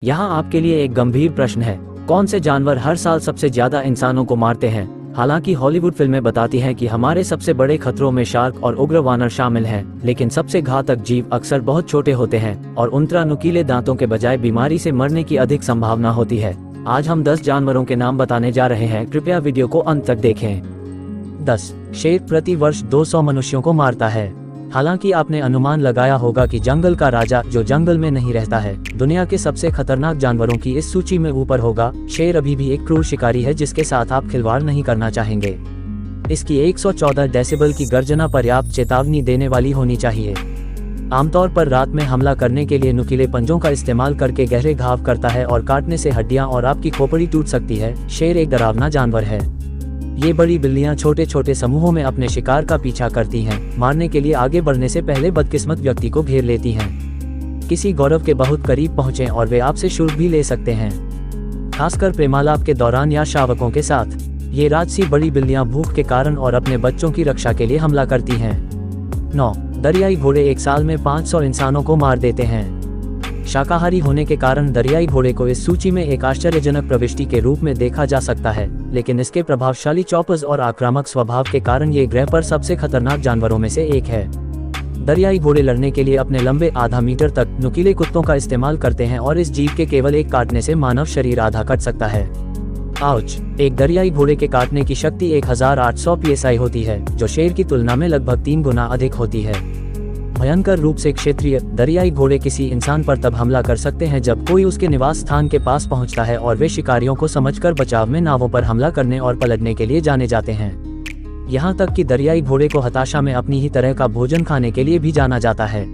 यहाँ आपके लिए एक गंभीर प्रश्न है, कौन से जानवर हर साल सबसे ज्यादा इंसानों को मारते हैं। हालांकि हॉलीवुड फिल्में बताती हैं कि हमारे सबसे बड़े खतरों में शार्क और उग्र वानर शामिल हैं, लेकिन सबसे घातक जीव अक्सर बहुत छोटे होते हैं और उनका नुकीले दांतों के बजाय बीमारी से मरने की अधिक संभावना होती है। आज हम 10 जानवरों के नाम बताने जा रहे हैं, कृपया वीडियो को अंत तक देखें। 10. शेर प्रति वर्ष 200 मनुष्यों को मारता है। हालांकि आपने अनुमान लगाया होगा कि जंगल का राजा, जो जंगल में नहीं रहता है, दुनिया के सबसे खतरनाक जानवरों की इस सूची में ऊपर होगा। शेर अभी भी एक क्रूर शिकारी है जिसके साथ आप खिलवाड़ नहीं करना चाहेंगे। इसकी 114 डेसिबल की गर्जना पर्याप्त चेतावनी देने वाली होनी चाहिए। आमतौर पर रात में हमला करने के लिए नुकीले पंजों का इस्तेमाल करके गहरे घाव करता है और काटने से हड्डियां और आपकी खोपड़ी टूट सकती है। शेर एक डरावना जानवर है। ये बड़ी बिल्लियां छोटे छोटे समूहों में अपने शिकार का पीछा करती हैं, मारने के लिए आगे बढ़ने से पहले बदकिस्मत व्यक्ति को घेर लेती हैं। किसी गौरव के बहुत करीब पहुंचें और वे आपसे शुल्क भी ले सकते हैं, खासकर प्रेमालाप के दौरान या शावकों के साथ। ये राजसी बड़ी बिल्लियां भूख के कारण और अपने बच्चों की रक्षा के लिए हमला करती हैं। 9. दरियाई घोड़े एक साल में 500 इंसानों को मार देते हैं। शाकाहारी होने के कारण दरियाई घोड़े को इस सूची में एक आश्चर्यजनक प्रविष्टि के रूप में देखा जा सकता है, लेकिन इसके प्रभावशाली चौपस और आक्रामक स्वभाव के कारण ये ग्रह पर सबसे खतरनाक जानवरों में से एक है। दरियाई घोड़े लड़ने के लिए अपने लंबे आधा मीटर तक नुकीले कुत्तों का इस्तेमाल करते हैं और इस जीव के केवल एक काटने से मानव शरीर आधा कट सकता है। आउच! एक दरियाई घोड़े के काटने की शक्ति 1800 psi होती है, जो शेर की तुलना में लगभग 3 गुना अधिक होती है। भयंकर रूप से क्षेत्रीय, दरियाई घोड़े किसी इंसान पर तब हमला कर सकते हैं जब कोई उसके निवास स्थान के पास पहुंचता है और वे शिकारियों को समझकर बचाव में नावों पर हमला करने और पलटने के लिए जाने जाते हैं। यहाँ तक कि दरियाई घोड़े को हताशा में अपनी ही तरह का भोजन खाने के लिए भी जाना जाता है।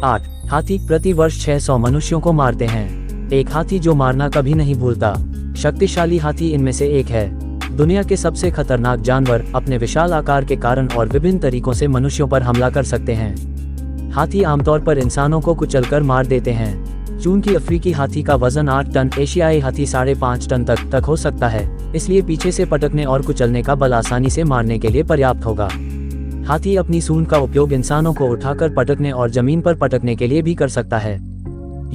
8. हाथी प्रति वर्ष 600 मनुष्यों को मारते हैं। एक हाथी जो मारना कभी नहीं भूलता। शक्तिशाली हाथी इनमें से एक है। दुनिया के सबसे खतरनाक जानवर अपने विशाल आकार के कारण और विभिन्न तरीकों से मनुष्यों पर हमला कर सकते हैं। हाथी आमतौर पर इंसानों को कुचलकर मार देते हैं। चूंकि अफ्रीकी हाथी का वजन 8 टन, एशियाई हाथी 5.5 टन तक हो सकता है, इसलिए पीछे से पटकने और कुचलने का बल आसानी से मारने के लिए पर्याप्त होगा। हाथी अपनी सूंड का उपयोग इंसानों को उठाकर पटकने और जमीन पर पटकने के लिए भी कर सकता है।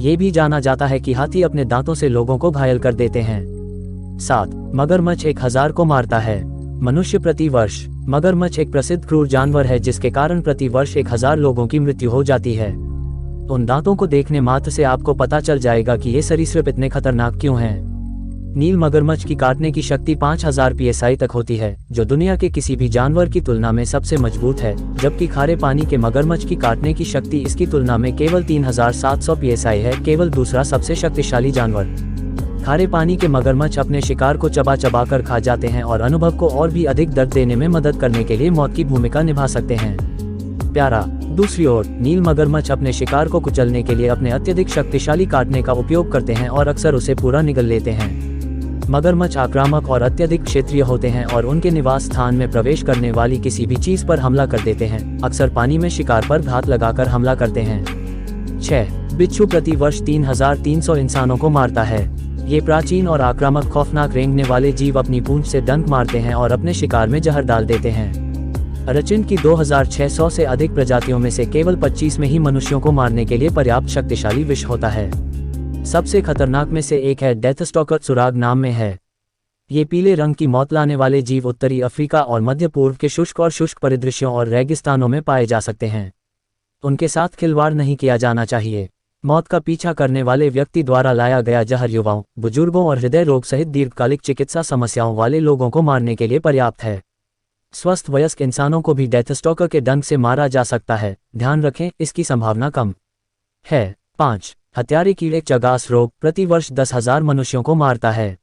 ये भी जाना जाता है कि हाथी अपने दांतों से लोगों को घायल कर देते हैं। 7. मगरमच्छ 1000 को मारता है। मनुष्य प्रति वर्ष। मगरमच्छ एक प्रसिद्ध क्रूर जानवर है जिसके कारण प्रति वर्ष 1000 लोगों की मृत्यु हो जाती है। उन दांतों को देखने मात्र से आपको पता चल जाएगा कि ये सरीसृप इतने खतरनाक क्यों हैं। नील मगरमच्छ की काटने की शक्ति 5000 psi तक होती है, जो दुनिया के किसी भी जानवर की तुलना में सबसे मजबूत है, जबकि खारे पानी के मगरमच्छ की काटने की शक्ति इसकी तुलना में केवल 3700 psi है, केवल दूसरा सबसे शक्तिशाली जानवर। खारे पानी के मगरमच्छ अपने शिकार को चबा चबा कर खा जाते हैं और अनुभव को और भी अधिक दर्द देने में मदद करने के लिए मौत की भूमिका निभा सकते हैं। प्यारा। दूसरी ओर, नील मगरमच्छ अपने शिकार को कुचलने के लिए अपने अत्यधिक शक्तिशाली काटने का उपयोग करते हैं और अक्सर उसे पूरा निगल लेते हैं। मगरमच्छ आक्रामक और अत्यधिक क्षेत्रीय होते हैं और उनके निवास स्थान में प्रवेश करने वाली किसी भी चीज पर हमला कर देते हैं, अक्सर पानी में शिकार पर घात लगाकर हमला करते हैं। 6. बिच्छू प्रति वर्ष 3300 इंसानों को मारता है। ये प्राचीन और आक्रामक खौफनाक रेंगने वाले जीव अपनी पूंछ से डंक मारते हैं और अपने शिकार में जहर डाल देते हैं। अरचिन की 2600 से अधिक प्रजातियों में से केवल 25 में ही मनुष्यों को मारने के लिए पर्याप्त शक्तिशाली विष होता है। सबसे खतरनाक में से एक है डेथ स्टॉकर, सुराग नाम में है। ये पीले रंग की मौत लाने वाले जीव उत्तरी अफ्रीका और मध्य पूर्व के शुष्क और शुष्क परिदृश्यों और रेगिस्तानों में पाए जा सकते हैं। उनके साथ खिलवाड़ नहीं किया जाना चाहिए। मौत का पीछा करने वाले व्यक्ति द्वारा लाया गया जहर युवाओं, बुजुर्गों और हृदय रोग सहित दीर्घकालिक चिकित्सा समस्याओं वाले लोगों को मारने के लिए पर्याप्त है। स्वस्थ वयस्क इंसानों को भी डेथ स्टॉकर के डंक से मारा जा सकता है, ध्यान रखें इसकी संभावना कम है। 5. हत्यारे कीड़े चगास रोग प्रति वर्ष 10,000 मनुष्यों को मारता है।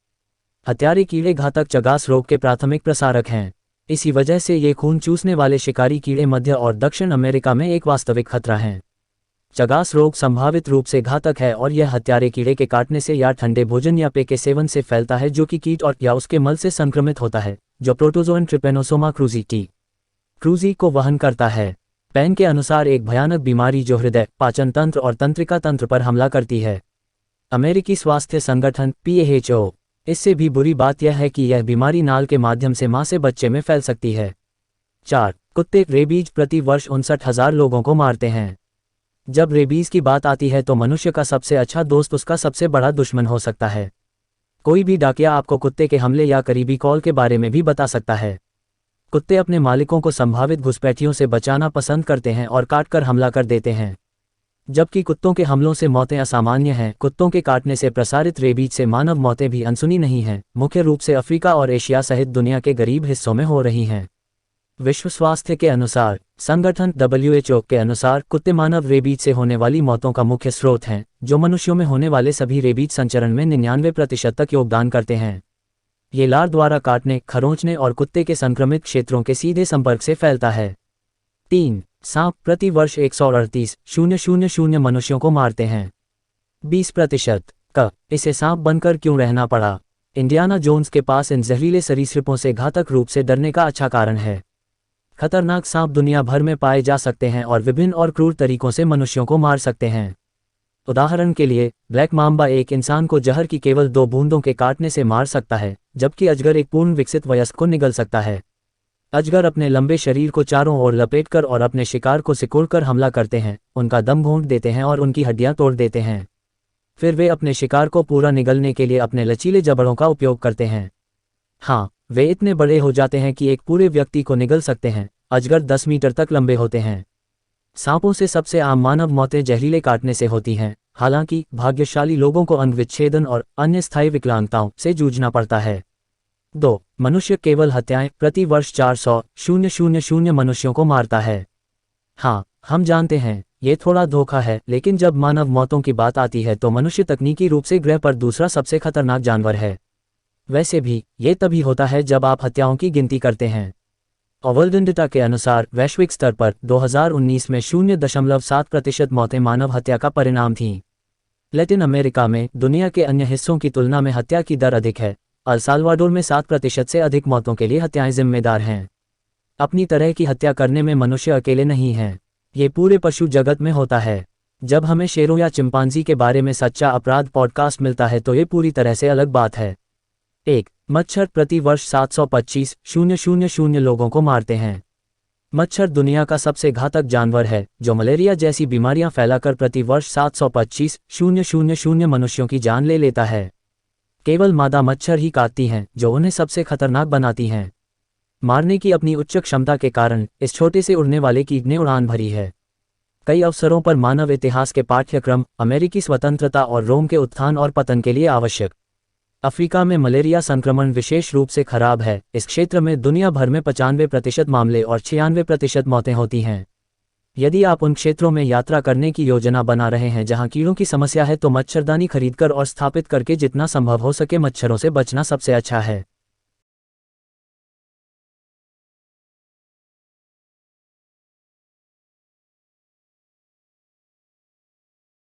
हत्यारे कीड़े घातक चगास रोग के प्राथमिक प्रसारक हैं। इसी वजह से ये खून चूसने वाले शिकारी कीड़े मध्य और दक्षिण अमेरिका में एक वास्तविक खतरा हैं। चगास रोग संभावित रूप से घातक है और यह हत्यारे कीड़े के काटने से या ठंडे भोजन या पेय के सेवन से फैलता है, जो कि कीट और या उसके मल से संक्रमित होता है, जो प्रोटोजोअन ट्रिपेनोसोमा क्रूजी को वहन करता है। पैन के अनुसार एक भयानक बीमारी जो हृदय, पाचन तंत्र और तंत्रिका तंत्र पर हमला करती है। अमेरिकी स्वास्थ्य संगठन WHO। इससे भी बुरी बात यह है कि यह बीमारी नाल के माध्यम से मां से बच्चे में फैल सकती है। 4. कुत्ते रेबीज प्रति वर्ष 59,000 लोगों को मारते हैं। जब रेबीज की बात आती है तो मनुष्य का सबसे अच्छा दोस्त उसका सबसे बड़ा दुश्मन हो सकता है। कोई भी डाकिया आपको कुत्ते के हमले या करीबी कॉल के बारे में भी बता सकता है। कुत्ते अपने मालिकों को संभावित घुसपैठियों से बचाना पसंद करते हैं और काटकर हमला कर देते हैं। जबकि कुत्तों के हमलों से मौतें असामान्य हैं, कुत्तों के काटने से प्रसारित रेबीज से मानव मौतें भी अनसुनी नहीं हैं, मुख्य रूप से अफ्रीका और एशिया सहित दुनिया के गरीब हिस्सों में हो रही हैं। विश्व स्वास्थ्य के अनुसार संगठन WHO के अनुसार कुत्ते मानव रेबीज से होने वाली मौतों का मुख्य स्रोत हैं, जो मनुष्यों में होने वाले सभी रेबीज संचरण में 99% तक योगदान करते हैं। ये लार द्वारा काटने, खरोंचने और कुत्ते के संक्रमित क्षेत्रों के सीधे संपर्क से फैलता है। 3. सांप प्रति वर्ष 138,000 मनुष्यों को मारते हैं। 20% क इसे सांप बनकर क्यों रहना पड़ा? इंडियाना जोन्स के पास इन जहरीले सरीसृपों से घातक रूप से डरने का अच्छा कारण है। खतरनाक सांप दुनिया भर में पाए जा सकते हैं और विभिन्न और क्रूर तरीकों से मनुष्यों को मार सकते हैं। उदाहरण के लिए, ब्लैक माम्बा एक इंसान को जहर की केवल 2 बूंदों के काटने से मार सकता है, जबकि अजगर एक पूर्ण विकसित वयस्क को निगल सकता है। अजगर अपने लंबे शरीर को चारों ओर लपेटकर और अपने शिकार को सिकोड़कर हमला करते हैं, उनका दम घोंट देते हैं और उनकी हड्डियां तोड़ देते हैं। फिर वे अपने शिकार को पूरा निगलने के लिए अपने लचीले जबड़ों का उपयोग करते हैं। हाँ, वे इतने बड़े हो जाते हैं कि एक पूरे व्यक्ति को निगल सकते हैं। अजगर 10 मीटर तक लंबे होते हैं। सांपों से सबसे आम मानव मौतें जहरीले काटने से होती हैं, हालांकि भाग्यशाली लोगों को अंग विच्छेदन और अन्य स्थायी विकलांगताओं से जूझना पड़ता है। 2. मनुष्य केवल हत्याएं प्रति वर्ष 400,000 मनुष्यों को मारता है। हाँ, हम जानते हैं, ये थोड़ा धोखा है, लेकिन जब मानव मौतों की बात आती है तो मनुष्य तकनीकी रूप से ग्रह पर दूसरा सबसे खतरनाक जानवर है। वैसे भी, ये तभी होता है जब आप हत्याओं की गिनती करते हैं। वर्ल्ड डेटा के अनुसार वैश्विक स्तर पर 2019 में 0.7% मौतें मानव हत्या का परिणाम थीं। लैटिन अमेरिका में दुनिया के अन्य हिस्सों की तुलना में हत्या की दर अधिक है। अल साल्वाडोर में 7% से अधिक मौतों के लिए हत्याएं जिम्मेदार हैं। अपनी तरह की हत्या करने में मनुष्य अकेले नहीं हैं, ये पूरे पशु जगत में होता है। जब हमें शेरों या चिंपांजी के बारे में सच्चा अपराध पॉडकास्ट मिलता है तो ये पूरी तरह से अलग बात है। 1. मच्छर प्रति वर्ष 725,000 लोगों को मारते हैं। मच्छर दुनिया का सबसे घातक जानवर है, जो मलेरिया जैसी बीमारियां फैलाकर प्रति वर्ष 725,000 मनुष्यों की जान ले लेता है। केवल मादा मच्छर ही काटती हैं, जो उन्हें सबसे खतरनाक बनाती हैं। मारने की अपनी उच्च क्षमता के कारण इस छोटे से उड़ने वाले कीट ने उड़ान भरी है। कई अवसरों पर मानव इतिहास के पाठ्यक्रम, अमेरिकी स्वतंत्रता और रोम के उत्थान और पतन के लिए आवश्यक। अफ्रीका में मलेरिया संक्रमण विशेष रूप से खराब है। इस क्षेत्र में दुनिया भर में 95% मामले और 96% मौतें होती हैं। यदि आप उन क्षेत्रों में यात्रा करने की योजना बना रहे हैं जहां कीड़ों की समस्या है तो मच्छरदानी खरीदकर और स्थापित करके जितना संभव हो सके मच्छरों से बचना सबसे अच्छा है।